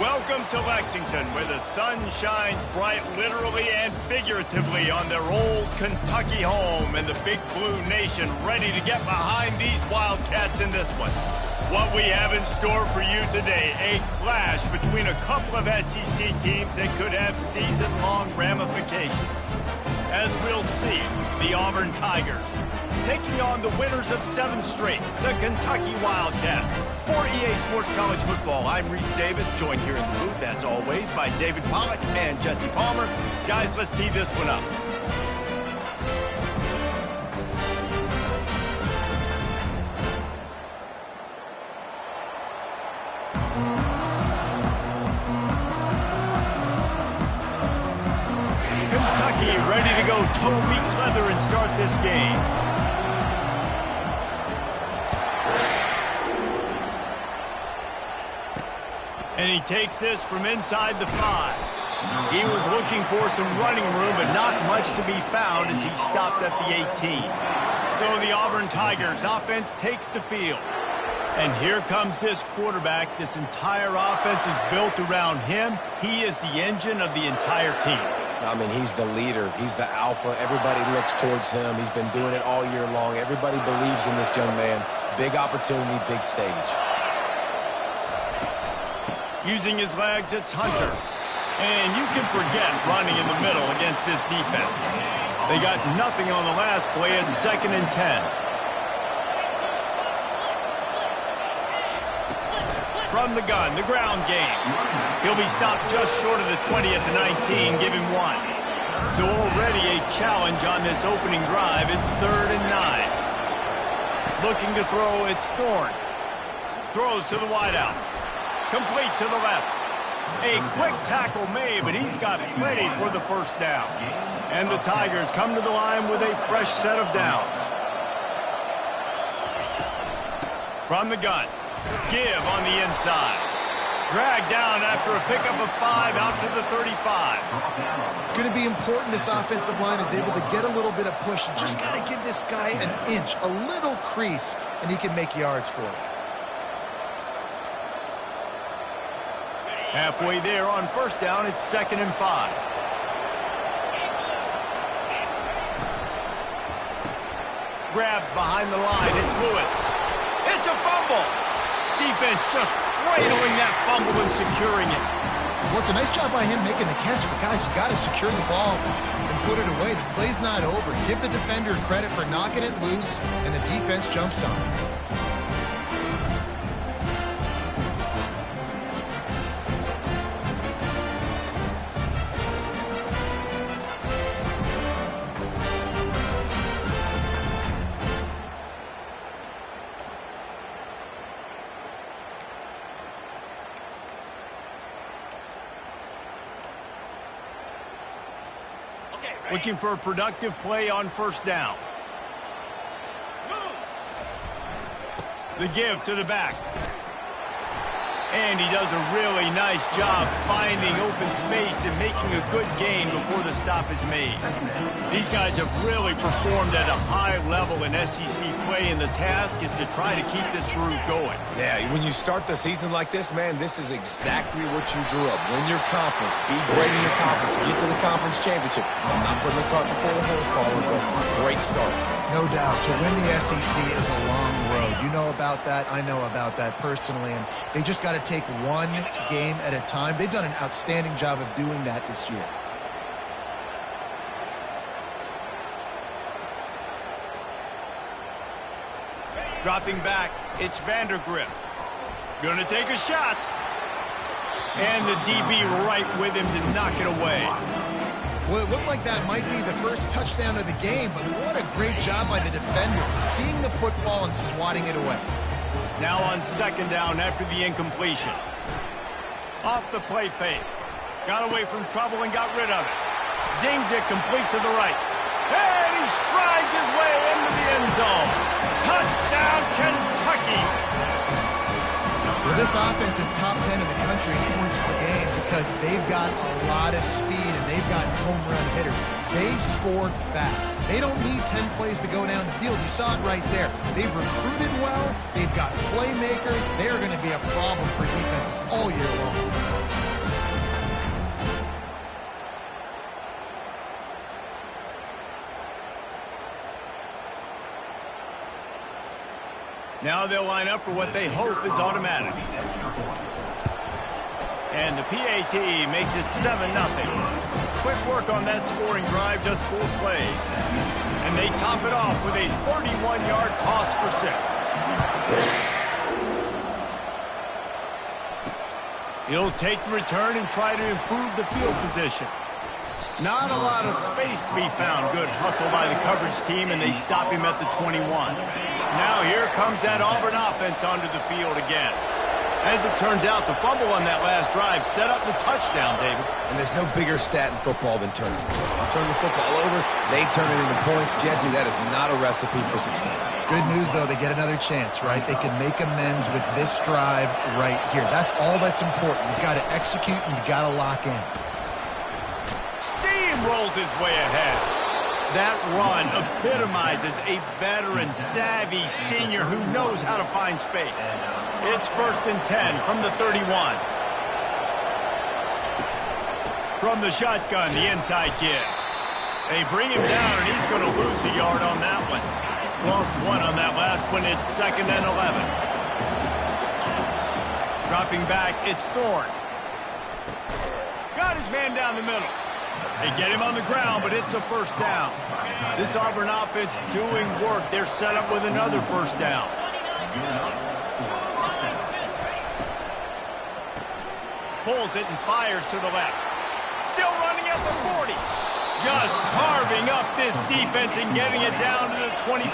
Welcome to Lexington, where the sun shines bright literally and figuratively on their old Kentucky home, and the Big Blue Nation ready to get behind these Wildcats in this one. What we have in store for you today, a clash between a couple of SEC teams that could have season-long ramifications. As we'll see, the Auburn Tigers taking on the winners of 7 straight, the Kentucky Wildcats. For EA Sports College Football, I'm Reese Davis, joined here in the booth, as always, by David Pollack and Jesse Palmer. Guys, let's tee this one up. Kentucky ready to go toe meets leather and start this game. And he takes this from inside the 5. He was looking for some running room, but not much to be found as he stopped at the 18. So the Auburn Tigers offense takes the field. And here comes this quarterback. This entire offense is built around him. He is the engine of the entire team. I mean, he's the leader. He's the alpha. Everybody looks towards him. He's been doing it all year long. Everybody believes in this young man. Big opportunity, big stage. Using his legs, it's Hunter. And you can forget running in the middle against this defense. They got nothing on the last play. It's 2nd and 10. From the gun, the ground game. He'll be stopped just short of the 20 at the 19, give him 1. So already a challenge on this opening drive. It's 3rd and 9. Looking to throw, it's Thorne. Throws to the wideout. Complete to the left. A quick tackle made, but he's got plenty for the first down. And the Tigers come to the line with a fresh set of downs. From the gun. Give on the inside. Dragged down after a pickup of 5 out to the 35. It's going to be important this offensive line is able to get a little bit of push. You just got to give this guy an inch, a little crease, and he can make yards for it. Halfway there on first down, it's 2nd and 5. Grabbed behind the line, it's Lewis. It's a fumble. Defense just cradling that fumble and securing it. Well, it's a nice job by him making the catch, but guys, you got to secure the ball and put it away. The play's not over. Give the defender credit for knocking it loose, and the defense jumps on it. Looking for a productive play on first down. The give to the back. And he does a really nice job finding open space and making a good gain before the stop is made. These guys have really performed at a high level in SEC play, and the task is to try to keep this groove going. Yeah, when you start the season like this, man, this is exactly what you drew up. Win your conference. Be great in your conference. Get to the conference championship. I'm not putting the cart before the horse, Paul, but great start. No doubt. To win the SEC is a long road. You know about that. I know about that personally. And they just got to take one game at a time. They've done an outstanding job of doing that this year. Dropping back, it's Vandergriff. Gonna take a shot. And the DB right with him to knock it away. Well, it looked like that might be the first touchdown of the game, but what a great job by the defender, seeing the football and swatting it away. Now on 2nd down after the incompletion. Off the play fake. Got away from trouble and got rid of it. Zings it complete to the right. And he strides his way into the end zone. Touchdown, Kentucky! Well, this offense is top 10 in the country in points per game because they've got a lot of speed and they've got home run hitters. They score fast. They don't need 10 plays to go down the field. You saw it right there. They've recruited well. They've got playmakers. They're going to be a problem for defenses all year long. Now they'll line up for what they hope is automatic. And the PAT makes it 7-0. Quick work on that scoring drive, just 4 plays. And they top it off with a 31-yard toss for 6. He'll take the return and try to improve the field position. Not a lot of space to be found. Good hustle by the coverage team, and they stop him at the 21. Now here comes that Auburn offense onto the field again. As it turns out, the fumble on that last drive set up the touchdown, David. And there's no bigger stat in football than turnovers. You turn the football over, they turn it into points. Jesse, that is not a recipe for success. Good news, though, they get another chance, right? They can make amends with this drive right here. That's all that's important. You've got to execute, and you've got to lock in. Rolls his way ahead. That run epitomizes a veteran, savvy senior who knows how to find space. It's 1st and 10 from the 31. From the shotgun, the inside give. They bring him down, and he's going to lose a yard on that one. Lost 1 on that last one. It's 2nd and 11. Dropping back, it's Thorne. Got his man down the middle. They get him on the ground, but it's a 1st down. This Auburn offense doing work. They're set up with another 1st down. Pulls it and fires to the left. Still running at the 40. Just carving up this defense and getting it down to the 24.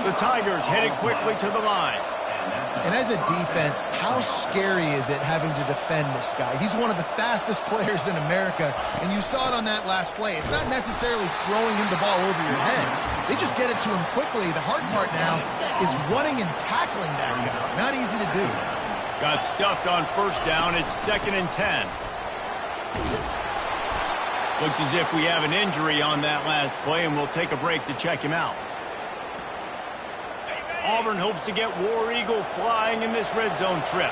The Tigers headed quickly to the line. And as a defense, how scary is it having to defend this guy? He's one of the fastest players in America, and you saw it on that last play. It's not necessarily throwing him the ball over your head. They just get it to him quickly. The hard part now is running and tackling that guy. Not easy to do. Got stuffed on 1st down. It's 2nd and 10. Looks as if we have an injury on that last play, and we'll take a break to check him out. Auburn hopes to get War Eagle flying in this red zone trip.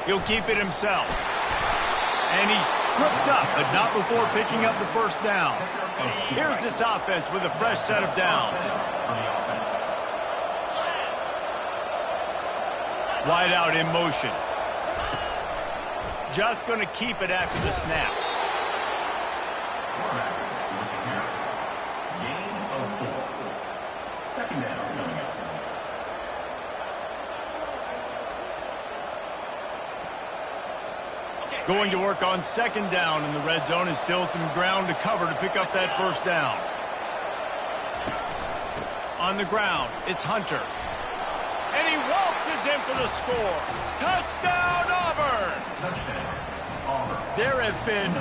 He'll keep it himself. And he's tripped up, but not before picking up the 1st down. Here's this offense with a fresh set of downs. Wide out in motion. Just going to keep it after the snap. Going to work on 2nd down in the red zone, and still some ground to cover to pick up that 1st down. On the ground, it's Hunter. And he waltzes in for the score. Touchdown, Auburn! There have been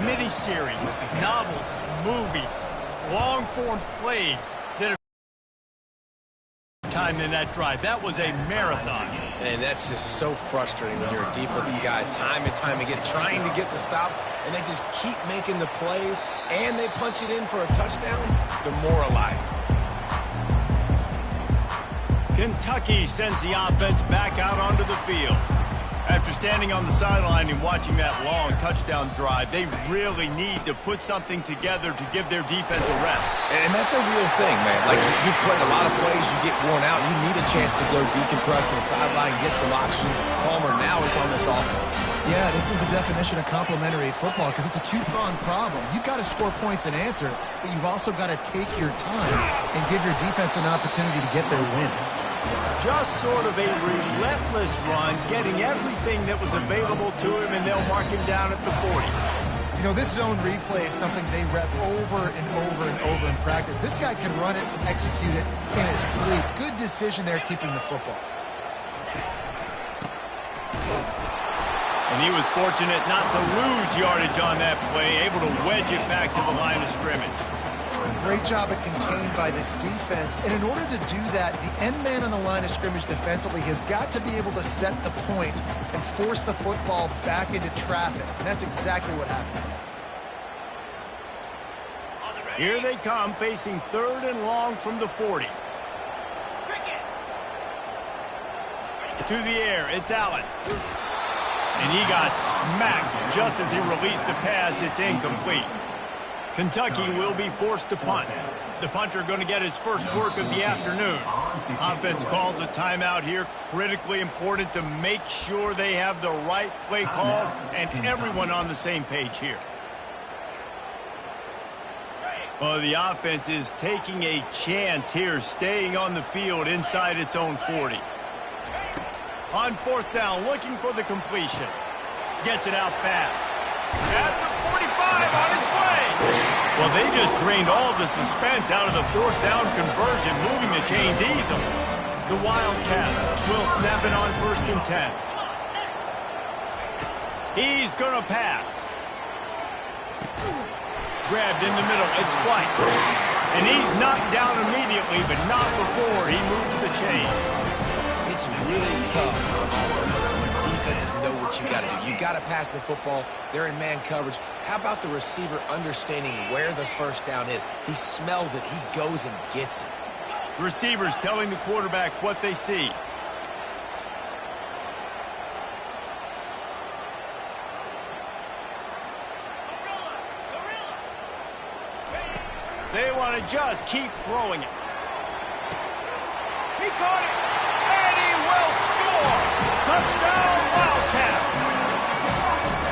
miniseries, novels, movies, long-form plays that have time in that drive. That was a marathon. And that's just so frustrating when you're a defensive guy, time and time again, trying to get the stops, and they just keep making the plays, and they punch it in for a touchdown. Demoralizing. Kentucky sends the offense back out onto the field. After standing on the sideline and watching that long touchdown drive, they really need to put something together to give their defense a rest. And that's a real thing, man. Like, you play a lot of plays, you get worn out, you need a chance to go decompress on the sideline, get some oxygen. Palmer, now it's on this offense. Yeah, this is the definition of complementary football because it's a two-pronged problem. You've got to score points and answer, but you've also got to take your time and give your defense an opportunity to get their win. Just sort of a relentless run, getting everything that was available to him, and they'll mark him down at the 40. You know, this zone replay is something they rep over and over and over in practice. This guy can run it and execute it in his sleep. Good decision there keeping the football. And he was fortunate not to lose yardage on that play, able to wedge it back to the line of scrimmage. Great job at contained by this defense. And in order to do that, the end man on the line of scrimmage defensively has got to be able to set the point and force the football back into traffic. And that's exactly what happens. Here they come, facing 3rd and long from the 40. To the air, it's Allen. And he got smacked just as he released the pass. It's incomplete. Kentucky will be forced to punt. The punter going to get his first work of the afternoon. Offense calls a timeout here. Critically important to make sure they have the right play call and everyone on the same page here. Well, the offense is taking a chance here, staying on the field inside its own 40. On 4th down, looking for the completion. Gets it out fast. At the 45, on its way. Well, they just drained all the suspense out of the 4th down conversion, moving the chains easily. The Wildcats will snap it on 1st and 10. He's going to pass. Grabbed in the middle. It's White. And he's knocked down immediately, but not before he moves the chain. It's really tough on offenses when defenses know what you got to do. You got to pass the football. They're in man coverage. How about the receiver understanding where the first down is? He smells it. He goes and gets it. Receivers telling the quarterback what they see. They want to just keep throwing it. He caught it, and he will score. Touchdown, Wildcats.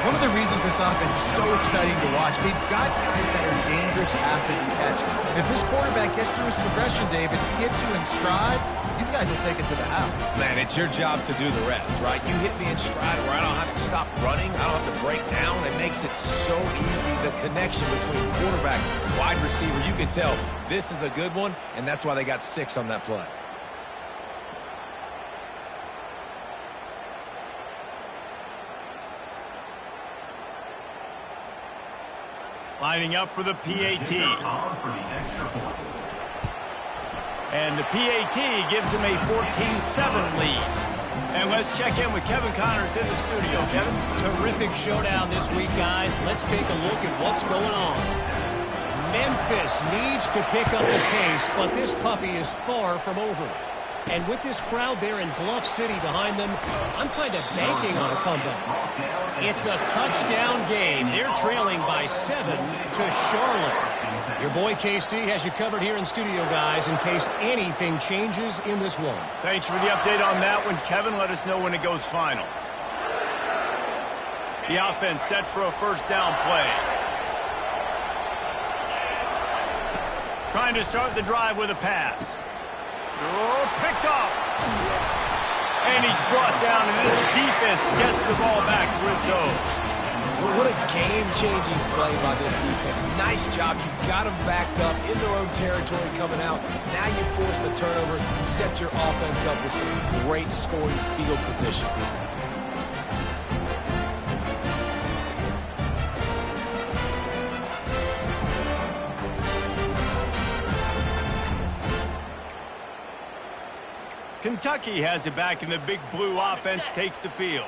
One of the reasons this offense is so exciting to watch, they've got guys that are dangerous after the catch. And if this quarterback gets through his progression, David, gets you in stride, these guys will take it to the house. Man, it's your job to do the rest, right? You hit me in stride where I don't have to stop running. I don't have to break down. It makes it so easy. The connection between quarterback, wide receiver, you can tell this is a good one, and that's why they got 6 on that play. Lining up for the PAT. And the PAT gives them a 14-7 lead. And let's check in with Kevin Connors in the studio. Kevin? Terrific showdown this week, guys. Let's take a look at what's going on. Memphis needs to pick up the pace, but this puppy is far from over. And with this crowd there in Bluff City behind them, I'm kind of banking on a comeback. It's a touchdown game. They're trailing by 7 to Charlotte. Your boy KC has you covered here in studio, guys, in case anything changes in this one. Thanks for the update on that one, Kevin. Let us know when it goes final. The offense set for a first down play. Trying to start the drive with a pass. Oh, picked off. And he's brought down, and this defense gets the ball back for its own. Well, what a game-changing play by this defense. Nice job. You got them backed up in their own territory coming out. Now you force the turnover, set your offense up with some great scoring field position. Kentucky has it back, and the big blue offense takes the field.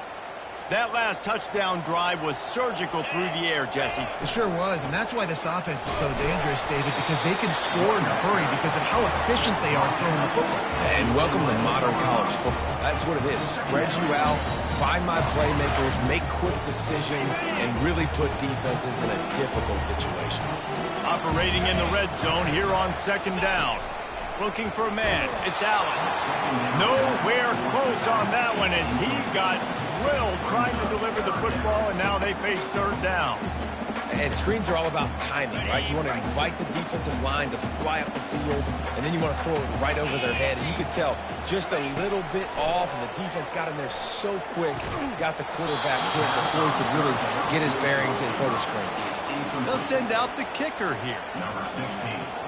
That last touchdown drive was surgical through the air, Jesse. It sure was, and that's why this offense is so dangerous, David, because they can score in a hurry because of how efficient they are throwing the football. And welcome to modern college football. That's what it is. Spread you out, find my playmakers, make quick decisions, and really put defenses in a difficult situation. Operating in the red zone here on second down. Looking for a man. It's Allen. Nowhere close on that one as he got drilled trying to deliver the football, and now they face third down. And screens are all about timing, right? You want to invite the defensive line to fly up the field, and then you want to throw it right over their head. And you could tell just a little bit off, and the defense got in there so quick, got the quarterback hit before he could really get his bearings and throw the screen. They'll send out the kicker here. Number 16.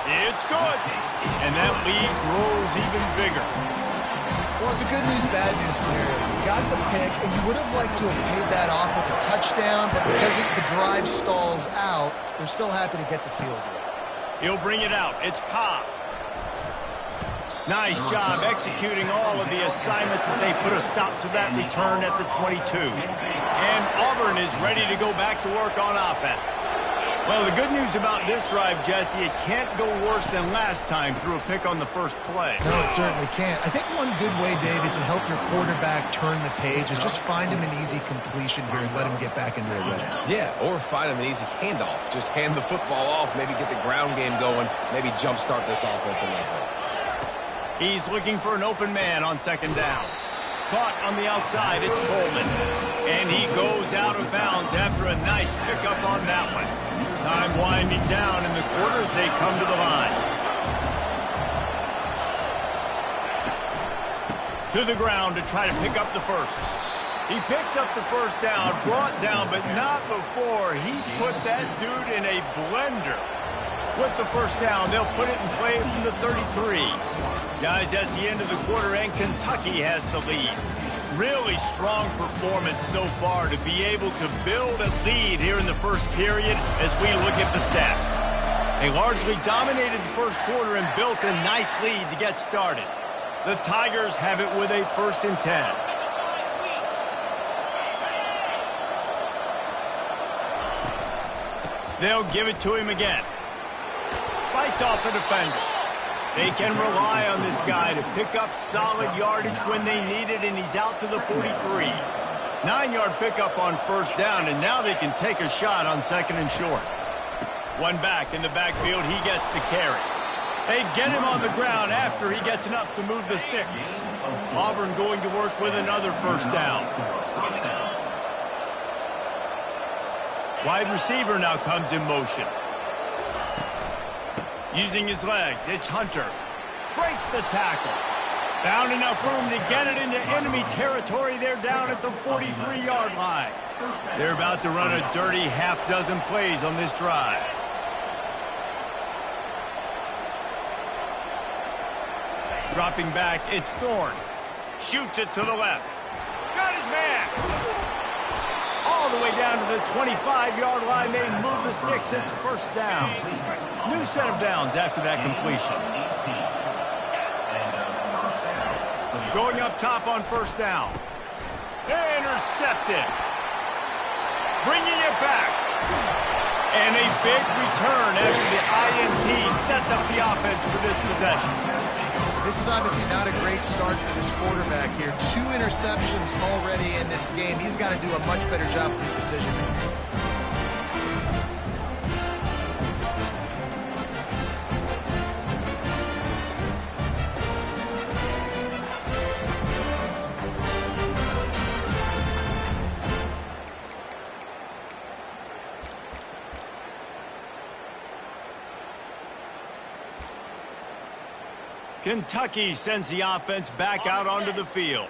It's good. And that lead grows even bigger. Well, it's a good news, bad news scenario. You got the pick, and you would have liked to have paid that off with a touchdown, but because the drive stalls out, they're still happy to get the field goal. He'll bring it out. It's Cobb. Nice job executing all of the assignments as they put a stop to that return at the 22. And Auburn is ready to go back to work on offense. Well, the good news about this drive, Jesse, it can't go worse than last time through a pick on the first play. No, it certainly can't. I think one good way, David, to help your quarterback turn the page is just find him an easy completion here and let him get back into a rhythm. Yeah, or find him an easy handoff. Just hand the football off, maybe get the ground game going, maybe jumpstart this offense a little bit. He's looking for an open man on second down. Caught on the outside, it's Coleman. And he goes out of bounds after a nice pickup on that one. Time winding down in the quarter as they come to the line. To the ground to try to pick up the first. He picks up the first down, brought down, but not before he put that dude in a blender. With the first down, they'll put it in play from the 33. Guys, that's the end of the quarter, and Kentucky has the lead. Really strong performance so far to be able to build a lead here in the first period as we look at the stats. They largely dominated the first quarter and built a nice lead to get started. The Tigers have it with a 1st and 10. They'll give it to him again. Fights off the defender. They can rely on this guy to pick up solid yardage when they need it, and he's out to the 43. 9-yard pickup on first down, and now they can take a shot on 2nd and short. One back in the backfield, he gets the carry. They get him on the ground after he gets enough to move the sticks. Auburn going to work with another first down. Wide receiver now comes in motion. Using his legs, it's Hunter. Breaks the tackle. Found enough room to get it into enemy territory. They're down at the 43-yard line. They're about to run a dirty half-dozen plays on this drive. Dropping back, it's Thorne. Shoots it to the left. Got his man. All the way down to the 25-yard line. They move the sticks. It's first down. New set of downs after that completion. Going up top on first down. Intercepted. Bringing it back. And a big return after the INT sets up the offense for this possession. This is obviously not a great start for this quarterback here. 2 interceptions already in this game. He's got to do a much better job with his decision-making. Kentucky sends the offense back out onto the field.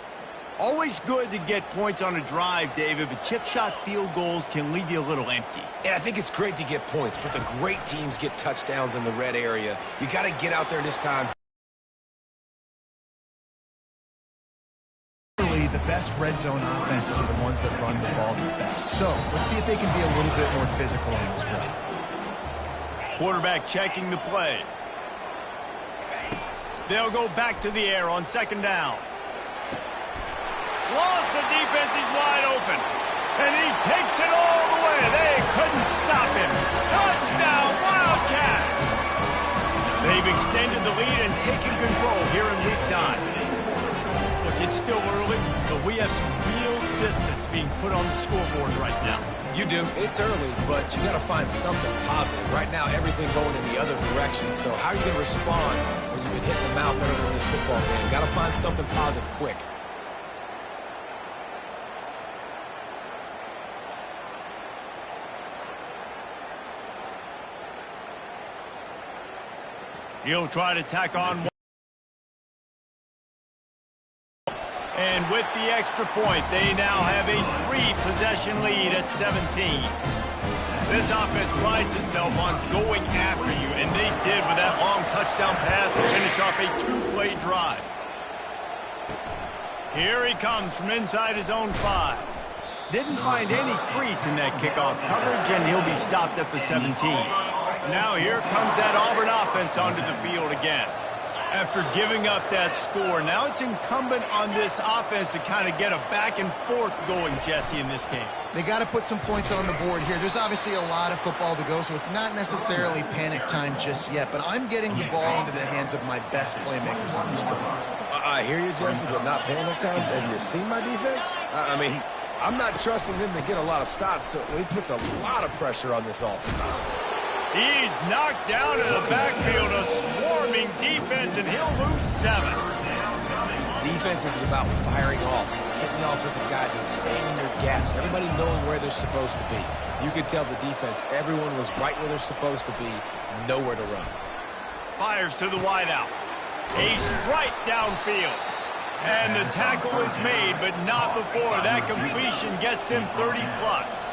Always good to get points on a drive, David, but chip shot field goals can leave you a little empty. And I think it's great to get points, but the great teams get touchdowns in the red area. You got to get out there this time. The best red zone offenses are the ones that run the ball the best. So let's see if they can be a little bit more physical on this drive. Quarterback checking the play. They'll go back to the air on second down. Lost the defense, he's wide open. And he takes it all the way. They couldn't stop him. Touchdown, Wildcats! They've extended the lead and taken control here in Week 9. Look, it's still early, but we have some real distance being put on the scoreboard right now. You do. It's early, but you got to find something positive. Right now, everything going in the other direction. So how are you going to respond when you've been hitting the mouth early in this football game? Got to find something positive quick. He'll try to tack on one. And with the extra point, they now have a 3-possession lead at 17. This offense prides itself on going after you, and they did with that long touchdown pass to finish off a 2-play drive. Here he comes from inside his own 5. Didn't find any crease in that kickoff coverage, and he'll be stopped at the 17. Now here comes that Auburn offense onto the field again. After giving up that score, now it's incumbent on this offense to kind of get a back and forth going, Jesse, in this game. They got to put some points on the board here. There's obviously a lot of football to go, so it's not necessarily panic time just yet, but I'm getting the ball into the hands of my best playmakers on this drive. I hear you, Jesse, but not panic time. Have you seen my defense? I mean, I'm not trusting them to get a lot of stops, so he puts a lot of pressure on this offense. He's knocked down in the backfield, a swarming defense, and he'll lose 7. Defense is about firing off, hitting the offensive guys and staying in their gaps, everybody knowing where they're supposed to be. You could tell the defense, everyone was right where they're supposed to be, nowhere to run. Fires to the wideout. A strike downfield. And the tackle is made, but not before that completion gets them 30-plus.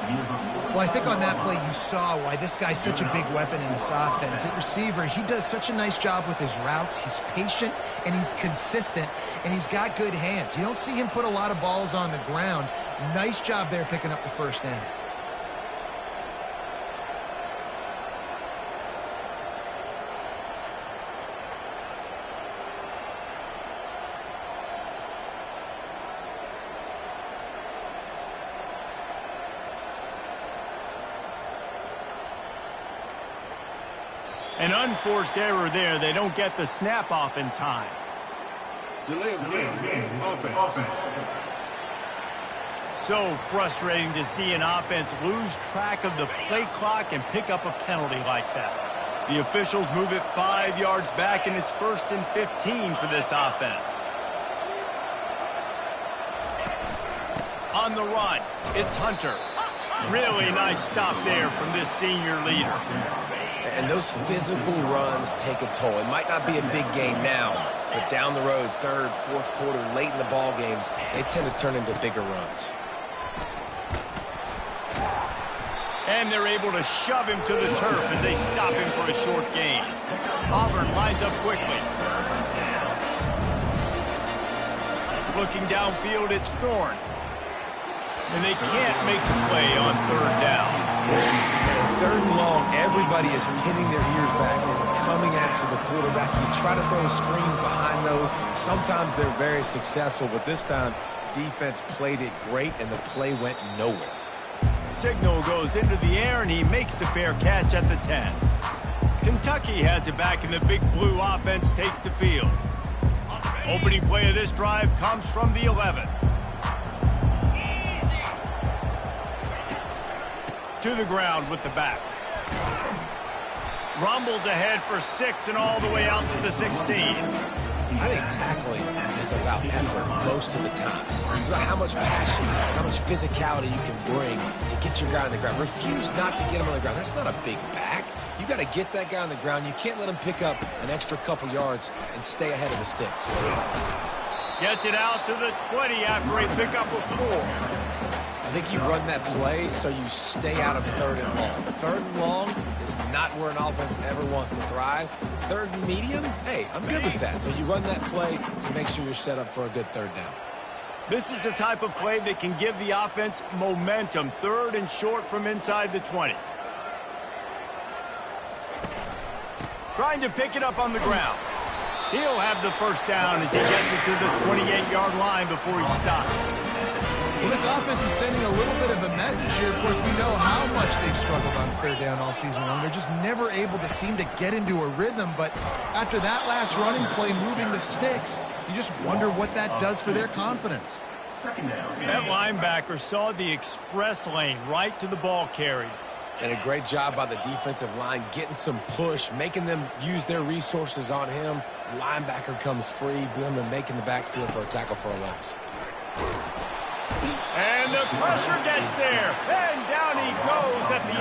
Well, I think on that play you saw why this guy's such a big weapon in this offense. At receiver, he does such a nice job with his routes. He's patient, and he's consistent, and he's got good hands. You don't see him put a lot of balls on the ground. Nice job there picking up the first down. An unforced error there. They don't get the snap off in time. Delay of game. Offense. So frustrating to see an offense lose track of the play clock and pick up a penalty like that. The officials move it 5 yards back, and it's 1st and 15 for this offense. On the run, it's Hunter. Really nice stop there from this senior leader. And those physical runs take a toll. It might not be a big game now, but down the road, 3rd, 4th quarter, late in the ball games, they tend to turn into bigger runs. And they're able to shove him to the turf as they stop him for a short gain. Auburn lines up quickly. Looking downfield, it's Thorne. And they can't make the play on 3rd down. And 3rd and long, everybody is pinning their ears back and coming after the quarterback. You try to throw screens behind those. Sometimes they're very successful, but this time, defense played it great, and the play went nowhere. Signal goes into the air, and he makes the fair catch at the 10. Kentucky has it back, and the Big Blue offense takes the field. Opening play of this drive comes from the 11. To the ground with the back. Rumbles ahead for 6 and all the way out to the 16. I think tackling is about effort most of the time. It's about how much passion, how much physicality you can bring to get your guy on the ground. Refuse not to get him on the ground. That's not a big back. You got to get that guy on the ground. You can't let him pick up an extra couple yards and stay ahead of the sticks. Gets it out to the 20 after a pickup of 4. I think you run that play so you stay out of 3rd and long. 3rd and long is not where an offense ever wants to thrive. 3rd and medium, hey, I'm good with that. So you run that play to make sure you're set up for a good 3rd down. This is the type of play that can give the offense momentum. 3rd and short from inside the 20. Trying to pick it up on the ground. He'll have the first down as he gets it to the 28-yard line before he stops. Well, this offense is sending a little bit of a message here. Of course, we know how much they've struggled on 3rd down all season long. They're just never able to seem to get into a rhythm. But after that last running play, moving the sticks, you just wonder what that does for their confidence. That linebacker saw the express lane right to the ball carrier. And a great job by the defensive line getting some push, making them use their resources on him. Linebacker comes free, boom, and making the backfield for a tackle for a loss. And the pressure gets there. And down he goes at the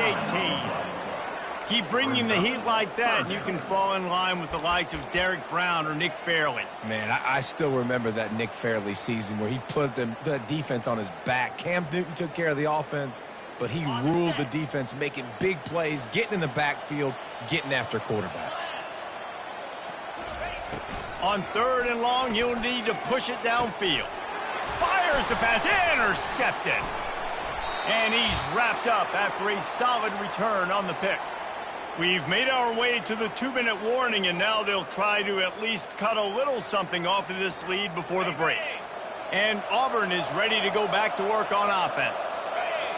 18. Keep bringing the heat like that, and you can fall in line with the likes of Derek Brown or Nick Fairley. Man, I still remember that Nick Fairley season where he put the defense on his back. Cam Newton took care of the offense, but he ruled the defense, making big plays, getting in the backfield, getting after quarterbacks. On 3rd and long, he'll need to push it downfield. Fires the pass, intercepted. And he's wrapped up after a solid return on the pick. We've made our way to the 2-minute warning, and now they'll try to at least cut a little something off of this lead before the break. And Auburn is ready to go back to work on offense.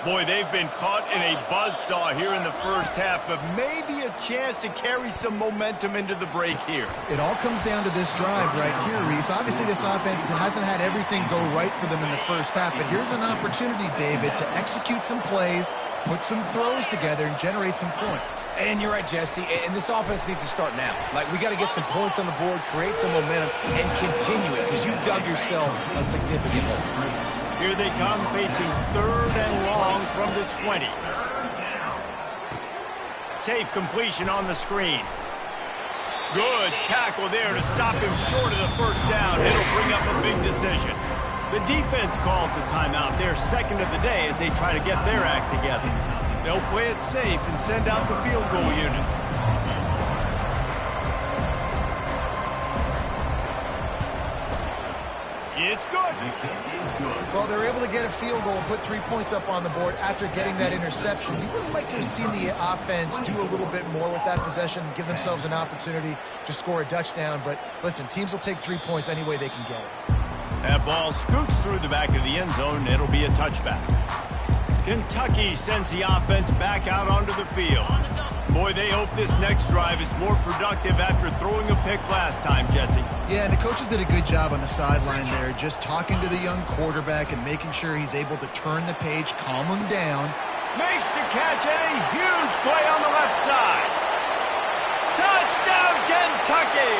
Boy, they've been caught in a buzzsaw here in the first half, but maybe a chance to carry some momentum into the break here. It all comes down to this drive right here, Reese. Obviously, this offense hasn't had everything go right for them in the first half, but here's an opportunity, David, to execute some plays, put some throws together, and generate some points. And you're right, Jesse, and this offense needs to start now. Like, we got to get some points on the board, create some momentum, and continue it, because you've dug yourself a significant hole. Here they come, facing 3rd and long from the 20. Safe completion on the screen. Good tackle there to stop him short of the first down. It'll bring up a big decision. The defense calls the timeout. They're second of the day as they try to get their act together. They'll play it safe and send out the field goal unit. It's good. Well, they're able to get a field goal and put 3 points up on the board after getting that interception. You would like to have seen the offense do a little bit more with that possession, give themselves an opportunity to score a touchdown. But listen, teams will take 3 points any way they can get it. That ball scoots through the back of the end zone, and it'll be a touchback. Kentucky sends the offense back out onto the field. Boy, they hope this next drive is more productive after throwing a pick last time, Jesse. Yeah, the coaches did a good job on the sideline there, just talking to the young quarterback and making sure he's able to turn the page, calm him down. Makes the catch, and a huge play on the left side. Touchdown, Kentucky!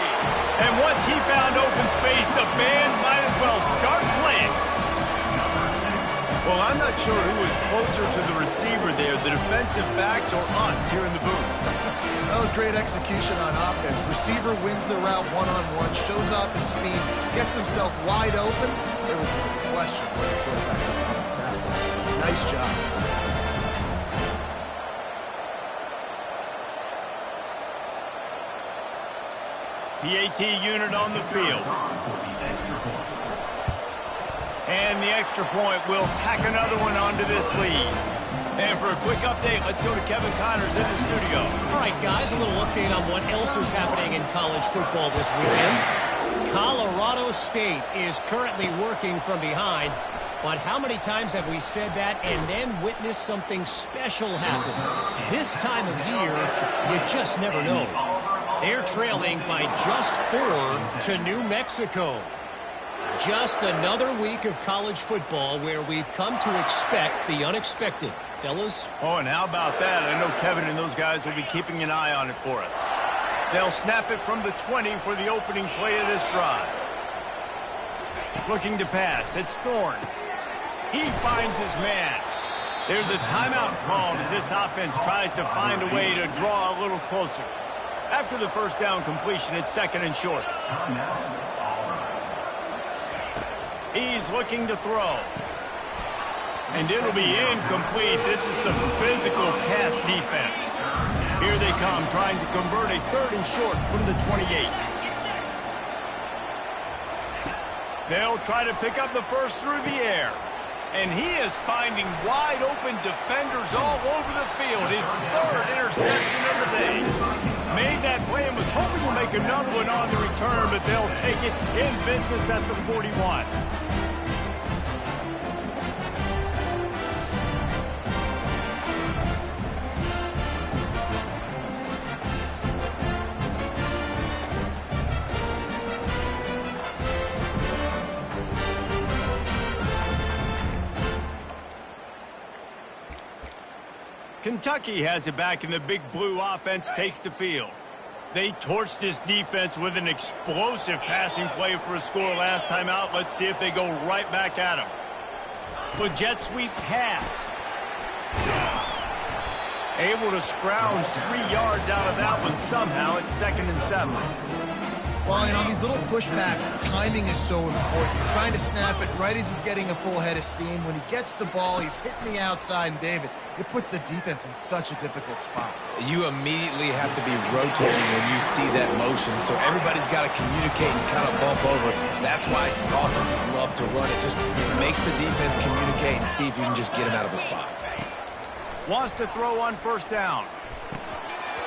And once he found open space, the band might as well start playing. Well, I'm not sure who was closer to the receiver there, the defensive backs or us here in the booth. That was great execution on offense. Receiver wins the route one-on-one, shows off his speed, gets himself wide open. There was no question where the quarterback was going with that one. Nice job. PAT unit on the field. And the extra point will tack another one onto this lead. And for a quick update, let's go to Kevin Connors in the studio. All right, guys, a little update on what else is happening in college football this weekend. Colorado State is currently working from behind. But how many times have we said that and then witnessed something special happen? This time of year, you just never know. They're trailing by just 4 to New Mexico. Just another week of college football where we've come to expect the unexpected. Fellas? Oh, and how about that? I know Kevin and those guys will be keeping an eye on it for us. They'll snap it from the 20 for the opening play of this drive. Looking to pass. It's Thorne. He finds his man. There's a timeout called as this offense tries to find a way to draw a little closer. After the first down completion, it's 2nd and short. He's looking to throw. And it'll be incomplete. This is some physical pass defense. Here they come, trying to convert a 3rd and short from the 28. They'll try to pick up the first through the air. And he is finding wide open defenders all over the field. His 3rd interception of the day. Made that play and was hoping to make another one on the return, but they'll take it in business at the 41. Kentucky has it back, and the Big Blue offense takes the field. They torched this defense with an explosive passing play for a score last time out. Let's see if they go right back at them. But jet sweep pass. Able to scrounge 3 yards out of that one somehow. It's 2nd and 7. Well, and on these little push passes, timing is so important. Trying to snap it right as he's getting a full head of steam. When he gets the ball, he's hitting the outside, and David, it puts the defense in such a difficult spot. You immediately have to be rotating when you see that motion, so everybody's got to communicate and kind of bump over. That's why offenses love to run it. Just makes the defense communicate and see if you can just get him out of a spot. Wants to throw on 1st down.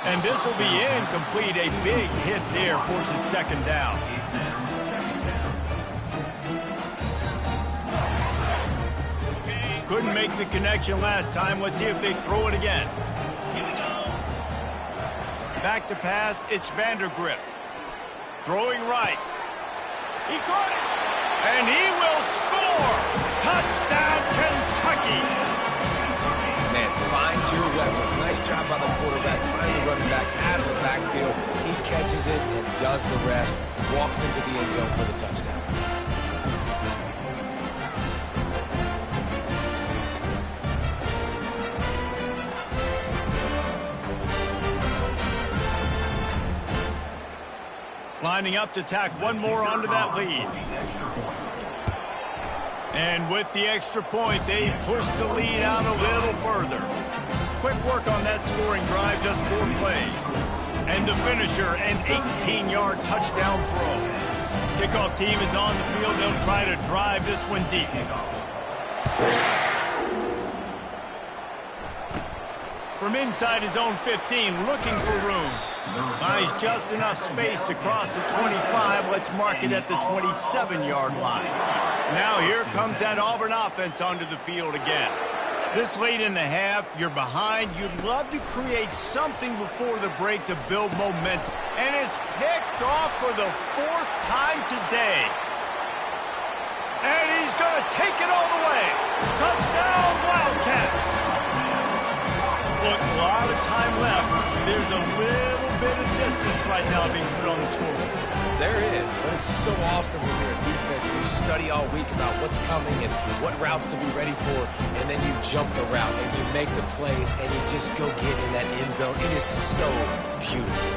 And this will be incomplete. A big hit there forces second down. Couldn't make the connection last time. Let's see if they throw it again. Back to pass, it's Vandergrift. Throwing right. He caught it. And he will score. Touchdown, Kentucky. Man, find your weapons. Nice job by the quarterback. Find the running back out of the backfield. He catches it and does the rest. Walks into the end zone for the touchdown. Lining up to tack one more onto that lead. And with the extra point, they push the lead out a little further. Quick work on that scoring drive, just 4 plays. And the finisher, an 18-yard touchdown throw. Kickoff team is on the field. They'll try to drive this one deep. From inside his own 15, looking for room. Buys just enough space to cross the 25. Let's mark it at the 27-yard line. Now here comes that Auburn offense onto the field again. This late in the half, you're behind. You'd love to create something before the break to build momentum. And it's picked off for the 4th time today. And he's going to take it all the way. Touchdown, Wildcats. Look, a lot of time left. There's a little bit of distance right now being put on the scoreboard. There is, but it's so awesome when you're a defense. You study all week about what's coming and what routes to be ready for, and then you jump the route and you make the plays and you just go get in that end zone. It is so beautiful.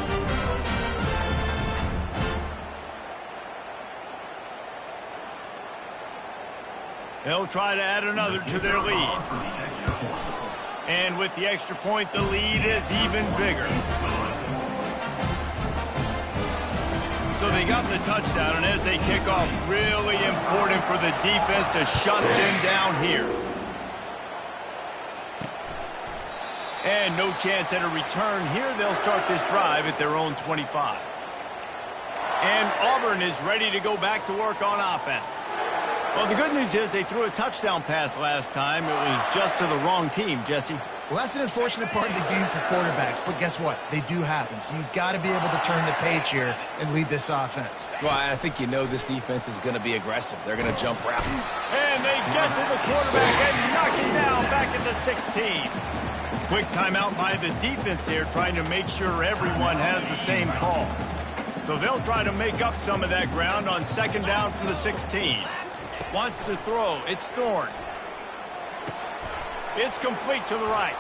They'll try to add another to their lead. And with the extra point, the lead is even bigger. So they got the touchdown, and as they kick off, really important for the defense to shut them down here. And no chance at a return here. They'll start this drive at their own 25. And Auburn is ready to go back to work on offense. Well, the good news is they threw a touchdown pass last time. It was just to the wrong team, Jesse. Well, that's an unfortunate part of the game for quarterbacks, but guess what? They do happen, so you've got to be able to turn the page here and lead this offense. Well, I think you know this defense is going to be aggressive. They're going to jump route. And they get to the quarterback and knock him down back at the 16. Quick timeout by the defense there, trying to make sure everyone has the same call. So they'll try to make up some of that ground on second down from the 16. Wants to throw. It's Thorne. It's complete to the right.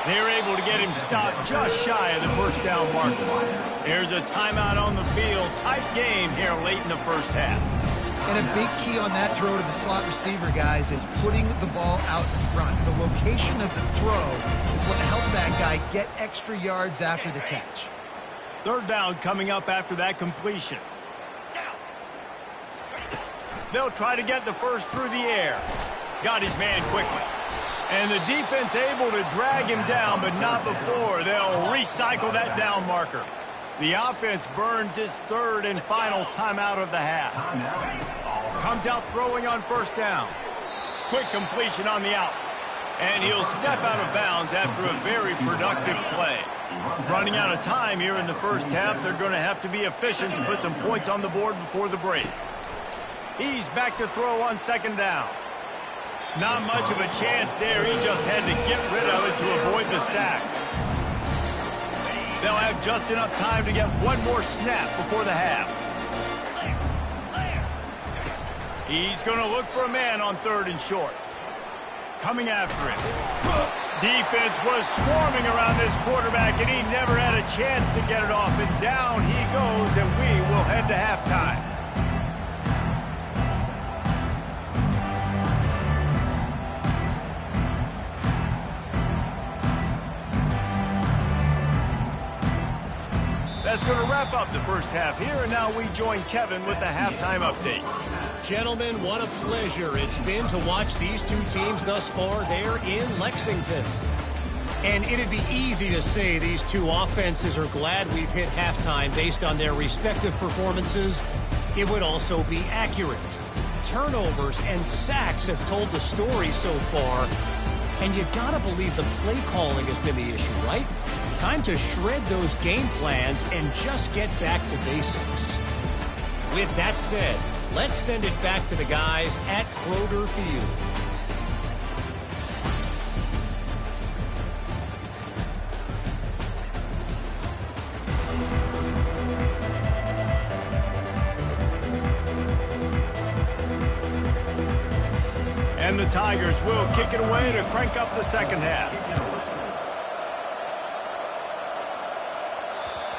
They're able to get him stopped just shy of the first down marker. There's a timeout on the field. Tight game here late in the first half. And a big key on that throw to the slot receiver, guys, is putting the ball out in front. The location of the throw is what helped that guy get extra yards after the catch. Third down coming up after that completion. They'll try to get the first through the air. Got his man quickly. And the defense able to drag him down, but not before. They'll recycle that down marker. The offense burns its third and final timeout of the half. Comes out throwing on first down. Quick completion on the out. And he'll step out of bounds after a very productive play. Running out of time here in the first half. They're going to have to be efficient to put some points on the board before the break. He's back to throw on second down. Not much of a chance there. He just had to get rid of it to avoid the sack. They'll have just enough time to get one more snap before the half. He's going to look for a man on third and short. Coming after him. Defense was swarming around this quarterback, and he never had a chance to get it off. And down he goes, and we will head to halftime. That's going to wrap up the first half here, and now we join Kevin with the halftime update. Gentlemen, what a pleasure it's been to watch these two teams thus far there in Lexington. And it'd be easy to say these two offenses are glad we've hit halftime based on their respective performances. It would also be accurate. Turnovers and sacks have told the story so far. And you gotta believe the play calling has been the issue, right? Time to shred those game plans and just get back to basics. With that said, let's send it back to the guys at Kroger Field. And the Tigers will kick it away to crank up the second half.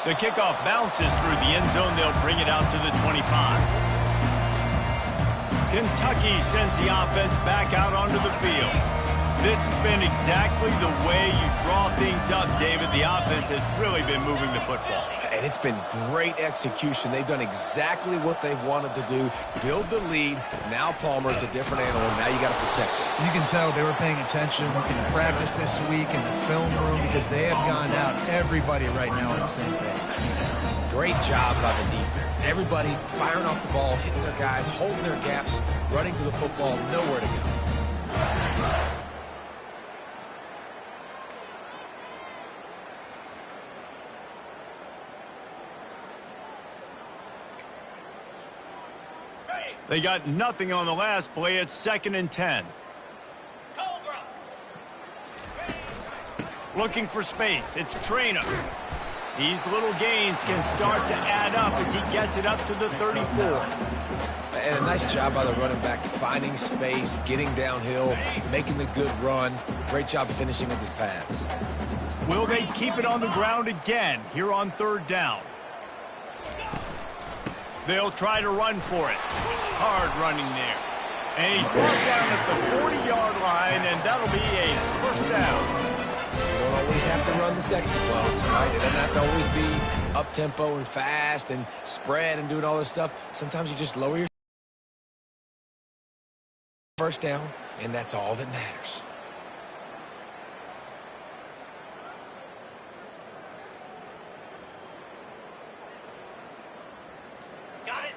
The kickoff bounces through the end zone. They'll bring it out to the 25. Kentucky sends the offense back out onto the field. This has been exactly the way you draw things up, David. The offense has really been moving the football. And it's been great execution. They've done exactly what they've wanted to do. Build the lead. Now Palmer's a different animal. Now you got to protect it. You can tell they were paying attention in practice this week in the film room because they have gone out. Everybody right now on the same page. Great job by the defense. Everybody firing off the ball, hitting their guys, holding their gaps, running to the football, nowhere to go. They got nothing on the last play. It's 2nd and 10. Looking for space. It's Trainer. These little gains can start to add up as he gets it up to the 34. And a nice job by the running back, finding space, getting downhill, making the good run. Great job finishing with his pads. Will they keep it on the ground again here on 3rd down? They'll try to run for it. Hard running there. And he's brought down at the 40-yard line, and that'll be a 1st down. You don't always have to run the sexy plays, right? It doesn't have to always be up-tempo and fast and spread and doing all this stuff. Sometimes you just lower your 1st down, and that's all that matters.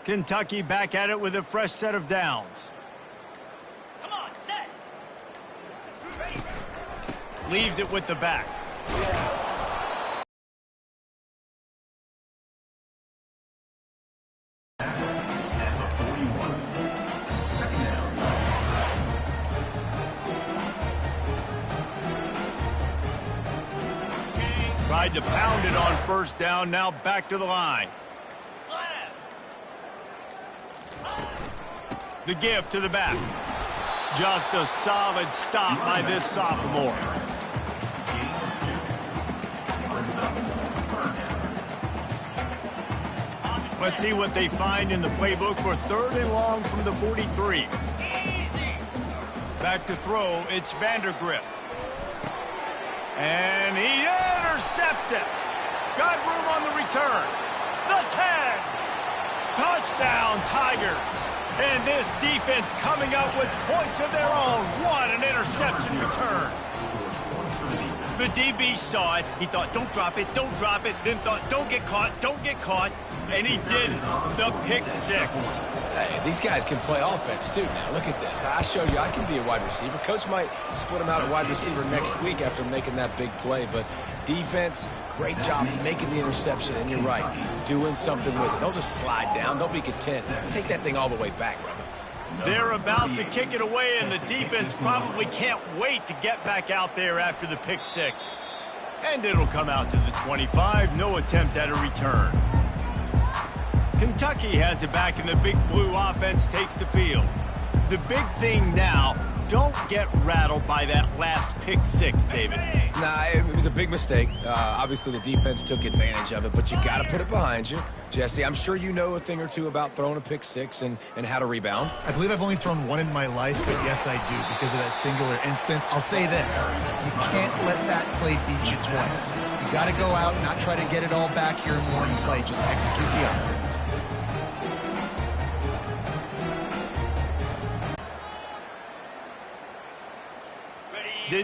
Kentucky back at it with a fresh set of downs. Come on, set. Leaves it with the back. Tried to pound it on 1st down, now back to the line. The give to the back. Just a solid stop by this sophomore. Let's see what they find in the playbook for 3rd and long from the 43. Back to throw, it's Vandergrift. And he intercepts it. Got room on the return. The 10. Touchdown, Tigers. And this defense coming up with points of their own. What an interception return. The DB saw it. He thought, don't drop it, don't drop it. Then thought, don't get caught, don't get caught. And he did it. The pick 6. Hey, these guys can play offense, too. Now, look at this. I showed you I can be a wide receiver. Coach might split him out at wide receiver next week after making that big play. But defense, great job making the interception. And you're right, doing something with it. Don't just slide down. Don't be content. Take that thing all the way back, brother. They're about to kick it away, and the defense probably can't wait to get back out there after the pick 6. And it'll come out to the 25. No attempt at a return. Kentucky has it back, and the Big Blue offense takes the field. The big thing now, don't get rattled by that last pick 6, David. Nah, it was a big mistake. Obviously, the defense took advantage of it, but you got to put it behind you. Jesse, I'm sure you know a thing or two about throwing a pick 6 and how to rebound. I believe I've only thrown one in my life, but yes, I do because of that singular instance. I'll say this. You can't let that play beat you twice. You got to go out and not try to get it all back here in one play. Just execute the offense.